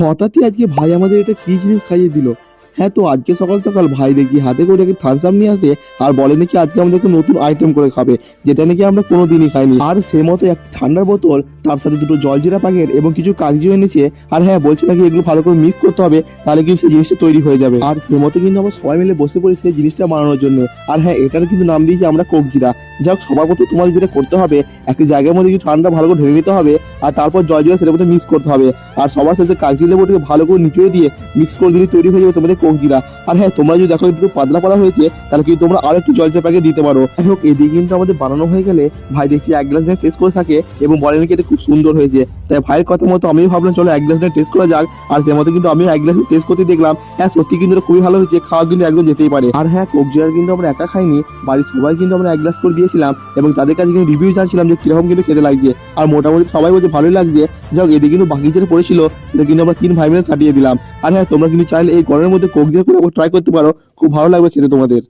হঠাৎই আজকে ভাই আমাদের এটা কি জিনিস খাইয়ে দিল। হ্যাঁ, তো আজকে সকাল সকাল ভাই দেখি হাতে করে নাকি থামস আপ নিয়ে আসে আর বলে নাকি আজকে আমাদেরকে নতুন আইটেম করে খাবে, যেটা নাকি আমরা কোনোদিনই খাইনি। আর সে মতো একটা ঠান্ডার বোতল, তার সাথে দুটো জলজিরা প্যাকেট এবং কিছু কাগজিও এনেছে। আর হ্যাঁ, বলছে নাকি এগুলো ভালো করে মিক্স করতে হবে, তাহলে কিন্তু সেই জিনিসটা তৈরি হয়ে যাবে। আর সে মতো কিন্তু আমরা সবাই মিলে বসে পড়ি সেই জিনিসটা বানানোর জন্য। আর হ্যাঁ, এটার কিন্তু নাম দিয়েছি আমরা কোকজিরা। যাই হোক, সবার প্রথমে তোমাদের যেটা করতে হবে, একটা জায়গার মধ্যে কিছু ঠান্ডা ভালো করে ঢেলে নিতে হবে, আর তারপর জলজিরা সেটার মধ্যে মিক্স করতে হবে। আর সবার শেষে কাগজি লেবুটাকে ভালো করে নিচড়ে দিয়ে মিক্স করে দিলে তৈরি হয়ে যাবে তোমাদের কোকজিরা। আর হ্যাঁ, তোমরা যদি দেখো একটু পাতলা করা হয়েছে, তাহলে কিন্তু তোমরা আরো একটু জলজিরা প্যাকেট দিতে পারো। যাই হোক, এদিকে কিন্তু আমাদের বানানো হয়ে গেলে ভাই দেখছি এক গ্লাস নিয়ে টেস্ট করে থাকে এবং বলে নাকি এটা খুব সুন্দর হয়েছে। তাই ভাইয়ের কথা মতো আমিও ভাবলাম চলো এক গ্লাস নিয়ে টেস্ট করা যাক। আর সে মতো কিন্তু আমিও এক গ্লাস টেস্ট করতে দেখলাম, হ্যাঁ সত্যি কিন্তু এটা খুবই ভালো হয়েছে, খাওয়া কিন্তু একদম যেতেই পারে। আর হ্যাঁ, কোকজিরা কিন্তু আমরা একা খাইনি, বাড়ির সবাই কিন্তু আমরা এক গ্লাস করে দিয়েছিলাম এবং তাদের কাছে কিন্তু রিভিউ জানছিলাম যে কিরকম কিন্তু খেতে লাগছে। আর মোটামুটি সবাই বলছে ভালোই লাগছে। যাই হোক, এদিকে কিন্তু বাকি যেটা পড়েছিল সেটা কিন্তু আমরা 3 ভাই মিলে ছাটিয়ে দিলাম। আর হ্যাঁ, তোমরা কিন্তু চাইলে এই গরমের মধ্যে কোকজিরা করে ট্রাই করতে পারো, খুব ভালো লাগবে খেতে তোমাদের।